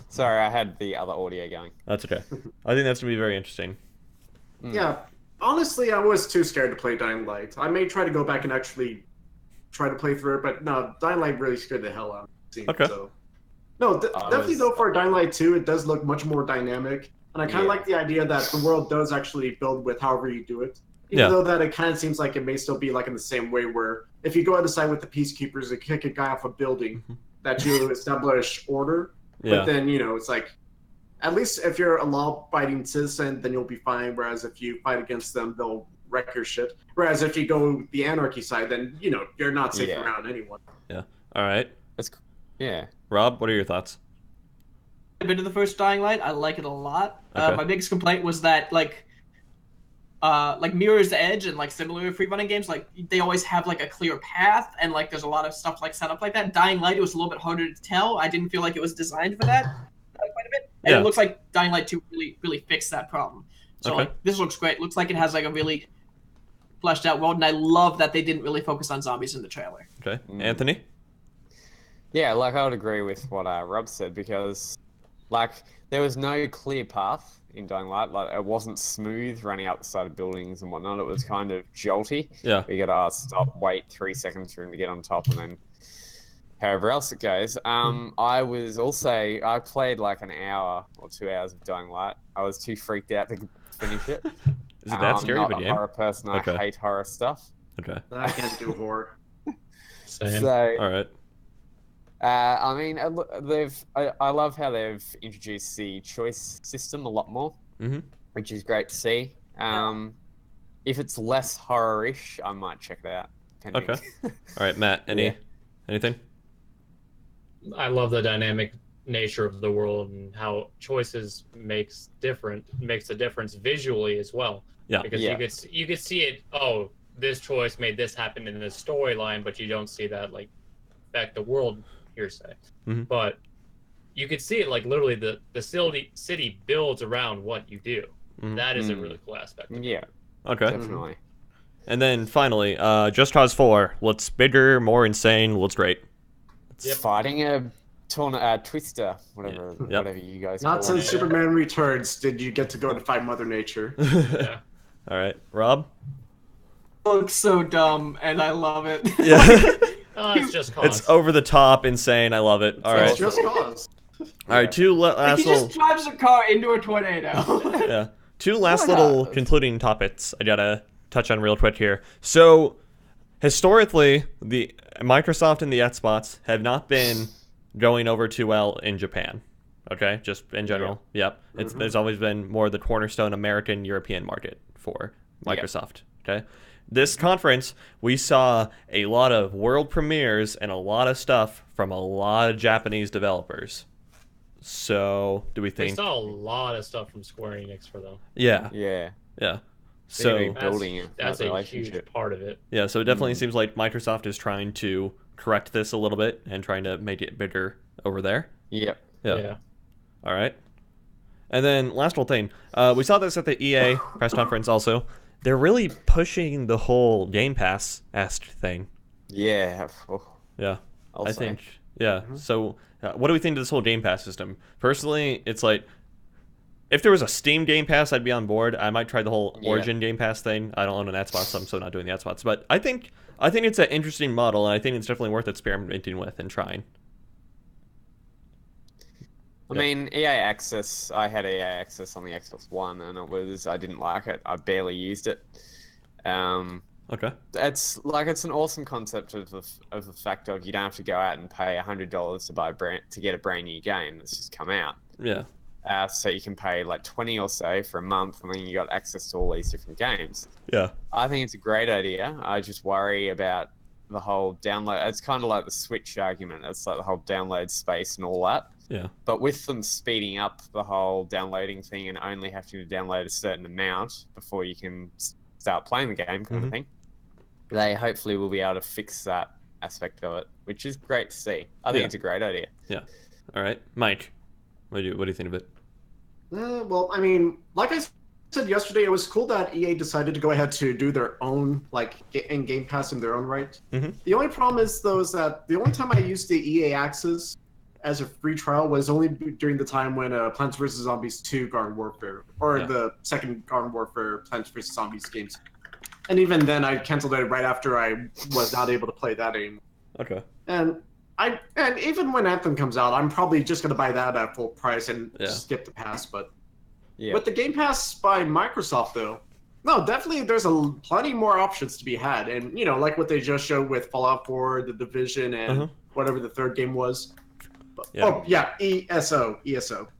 Sorry, I had the other audio going. That's okay. I think that's going to be very interesting. Yeah, honestly, I was too scared to play Dying Light. I may try to go back and actually try to play through it, but no, Dying Light really scared the hell out of me. Okay. So. No, definitely though for Dying Light 2, it does look much more dynamic, and I kind of Yeah. like the idea that the world does actually build with however you do it. Even Yeah. though that it kind of seems like it may still be like in the same way where if you go out side with the peacekeepers and kick a guy off a building, that you establish order. Yeah. But then, it's like, at least if you're a law-abiding citizen, then you'll be fine. Whereas if you fight against them, they'll wreck your shit. Whereas if you go the anarchy side, then, you're not safe Yeah. around anyone. All right. Yeah. Rob, what are your thoughts? I've been to the first Dying Light. I like it a lot. Okay. My biggest complaint was that like Mirror's Edge and like similar free running games, like they always have like a clear path and like there's a lot of stuff like set up like that. Dying Light, it was a little bit harder to tell. I didn't feel like it was designed for that quite a bit. And Yeah. it looks like Dying Light 2 really fixed that problem. So Okay. like this looks great. Looks like it has like a really fleshed out world, and I love that they didn't really focus on zombies in the trailer. Okay. Anthony? Yeah, like I would agree with what Rob said because, like, there was no clear path in Dying Light. Like, it wasn't smooth running up the side of buildings and whatnot. It was kind of jolty. Yeah. You gotta stop, wait 3 seconds for him to get on top, and then however else it goes. I played like an hour or 2 hours of Dying Light. I was too freaked out to finish it. Is it that scary I'm of a not a game? horror person. Okay. I hate horror stuff. Okay. I can't do horror. Same. So, All right. I mean, I love how they've introduced the choice system a lot more, Mhm. which is great to see. If it's less horror-ish, I might check it out. Depending. Okay. All right, Matt. Yeah. Anything? I love the dynamic nature of the world and how choices makes a difference visually as well. Yeah. Because Yeah. you could see it. Oh, this choice made this happen in this storyline, but you don't see that like affect the world hearsay. Mhm. But you could see it like literally the city builds around what you do. Mhm. That is a Mm. really cool aspect. Yeah, Okay. definitely. And then finally, Just Cause 4 looks bigger, more insane, looks great. Yep. Fighting a twister, whatever, Yep. whatever you guys Not call since it. Superman Returns did you get to go to fight Mother Nature. Yeah. All right, Rob. Looks so dumb, and I love it. Yeah, Oh, it's just cause. it's over the top, insane. I love it. All right, It's just cause. all right. Two Like, last he little, just drives a car into a tornado. yeah. Two last Why little not? concluding topics I gotta touch on real quick here. So, historically, the Microsoft and the Xbox have not been going over too well in Japan. Okay, just in general. Yep. There's always been more the cornerstone American European market for Microsoft. Okay. This conference, we saw a lot of world premieres and a lot of stuff from a lot of Japanese developers. So, do we We think? saw a lot of stuff from Square Enix for them. Yeah, Yeah. yeah. So So, building That's that a huge relationship. part of it. yeah, so it definitely seems like Microsoft is trying to correct this a little bit and trying to make it bigger over there. Yep. Yeah. All right. And then last little thing, we saw this at the EA press conference also. they're really pushing the whole Game Pass-esque thing. Yeah. Yeah, I'll I say. think. Yeah. So, what do we think of this whole Game Pass system? Personally, it's like, if there was a Steam Game Pass, I'd be on board. I might try the whole Yeah. Origin Game Pass thing. I don't own an Xbox, so I'm still not doing the Xbox. But I think it's an interesting model, and I think it's definitely worth experimenting with and trying. I Yeah. mean, EA Access. I had EA Access on the Xbox One, and I didn't like it. I barely used it. Okay. It's an awesome concept of the fact of you don't have to go out and pay $100 to get a brand new game that's just come out. Yeah. So you can pay like 20 or so for a month, and then you got access to all these different games. Yeah. I think it's a great idea. I just worry about the whole download. It's kind of like the Switch argument. It's like the whole download space and all that. Yeah. But with them speeding up the whole downloading thing and only having to download a certain amount before you can start playing the game, kind of thing, they hopefully will be able to fix that aspect of it, which is great to see. I think Yeah. it's a great idea. All right, Mike. What do you think of it? Well, I mean, like I said yesterday, it was cool that EA decided to go ahead to do their own, like, in Game Pass in their own right. Mhm. The only problem is, though, is that the only time I used the EA Access as a free trial was only during the time when Plants vs. Zombies 2 Garden Warfare, or Yeah. the second Garden Warfare Plants vs. Zombies games. And even then, I canceled it right after I was not able to play that anymore. Okay. And even when Anthem comes out, I'm probably just going to buy that at full price and Yeah. skip the pass, but... Yeah. With the Game Pass by Microsoft, though, no, definitely there's plenty more options to be had. And, you know, like what they just showed with Fallout 4, The Division, and whatever the third game was. Yeah. Oh, yeah, ESO,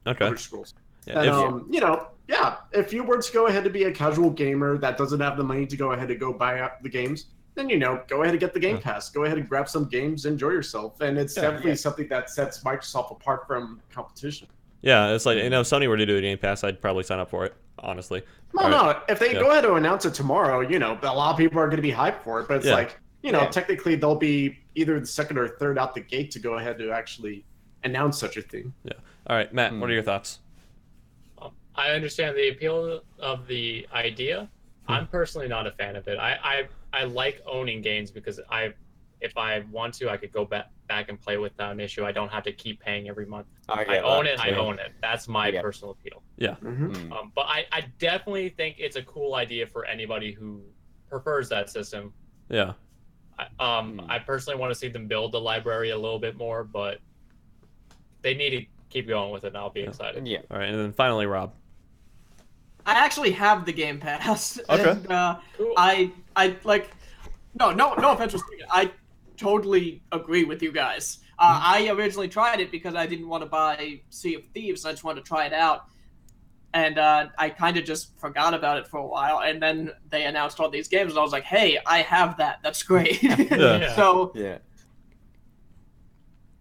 Okay. Elder Scrolls. Yeah. And, If, you know, yeah, if you were to go ahead to be a casual gamer that doesn't have the money to go ahead and go buy out the games, then, you know, go ahead and get the Game Pass. Go ahead and grab some games, enjoy yourself. And it's definitely something that sets Microsoft apart from competition. yeah, it's like, if Sony were to do a Game Pass, I'd probably sign up for it, honestly. No, All right. no. If they Yeah. go ahead and announce it tomorrow, you know, a lot of people are going to be hyped for it. But it's Yeah. like, you know, Yeah. technically they'll be either the second or third out the gate to go ahead to actually announce such a thing. All right, Matt, what are your thoughts? I understand the appeal of the idea. I'm personally not a fan of it. I like owning games because if I want to, I could go back and play without an issue. I don't have to keep paying every month. I own it. I own it. That's my Yeah. personal appeal. Mm-hmm. But I definitely think it's a cool idea for anybody who prefers that system. Yeah. I personally want to see them build the library a little bit more, but they need to keep going with it, and I'll be excited. Yeah. All right, and then finally, Rob. I actually have the Game Pass. Okay. And, Cool. I like, no offense was taken. I totally agree with you guys. I originally tried it because I didn't want to buy Sea of Thieves. I just wanted to try it out, and I kind of just forgot about it for a while. And then they announced all these games, and I was like, "Hey, I have that. That's great." Yeah. So Yeah.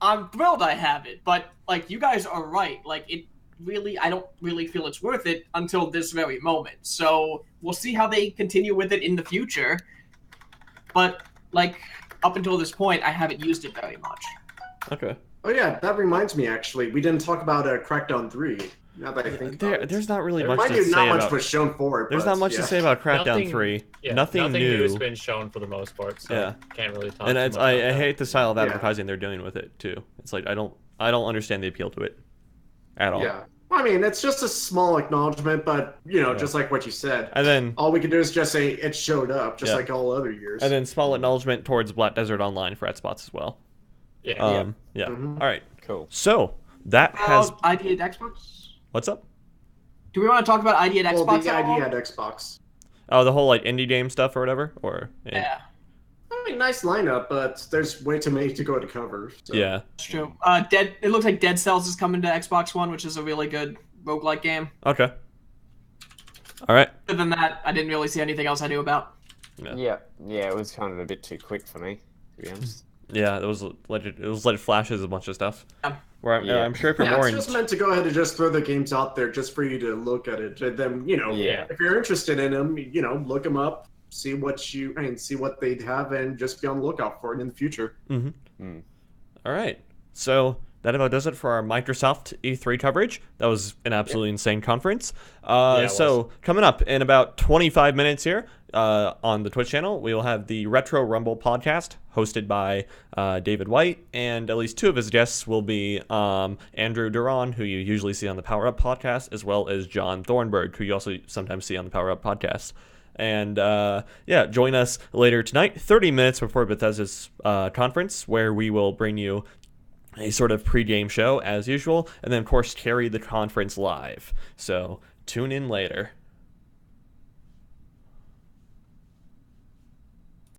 I'm thrilled I have it, but like you guys are right. Like I don't really feel it's worth it until this very moment. So we'll see how they continue with it in the future. But like up until this point, I haven't used it very much. Okay. Oh, yeah, that reminds me, actually. We didn't talk about Crackdown 3, now that I think about it. There's not really There- much Mind to you, not say much about. was shown for it. There's but, not much yeah. to say about Crackdown Nothing- 3. Yeah, nothing new new. has been shown for the most part, so Yeah. can't really talk. And too it's, much I about that. hate the style of Yeah. advertising they're doing with it too. It's like I don't understand the appeal to it at all. Yeah. I mean, it's just a small acknowledgement, but, you know, Yeah. just like what you said. And then All we can do is just say it showed up, just Yeah. like all other years. and then small acknowledgement towards Black Desert Online for Xbox as well. Yeah. Yeah. Mhm. All right. Cool. So that has ID at Xbox? what's up? Do we want to talk about ID at well, Xbox? the at all? idea at Xbox. Oh, the whole like indie game stuff or whatever, or Yeah, I mean, nice lineup, but there's way too many to go to cover. So. yeah. that's true. It looks like Dead Cells is coming to Xbox One, which is a really good roguelike game. Okay. All right. Other than that, I didn't really see anything else I knew about. Yeah. Yeah. It was kind of a bit too quick for me, to be honest. Yeah, it was let flashes a bunch of stuff. Yeah. Where I'm sure if you're Yeah, more it's just meant to go ahead and just throw the games out there just for you to look at it. And then, you know, Yeah. if you're interested in them, you know, look them up, see what they have, and just be on the lookout for it in the future. All right. So that about does it for our Microsoft E3 coverage. That was an absolutely insane conference. it So coming up in about 25 minutes here on the Twitch channel, we will have the Retro Rumble podcast hosted by David White, and at least 2 of his guests will be Andrew Duran, who you usually see on the Power Up podcast, as well as John Thornburg, who you also sometimes see on the Power Up podcast. And join us later tonight, 30 minutes before Bethesda's conference, where we will bring you a sort of pregame show as usual, and then of course carry the conference live. So tune in later.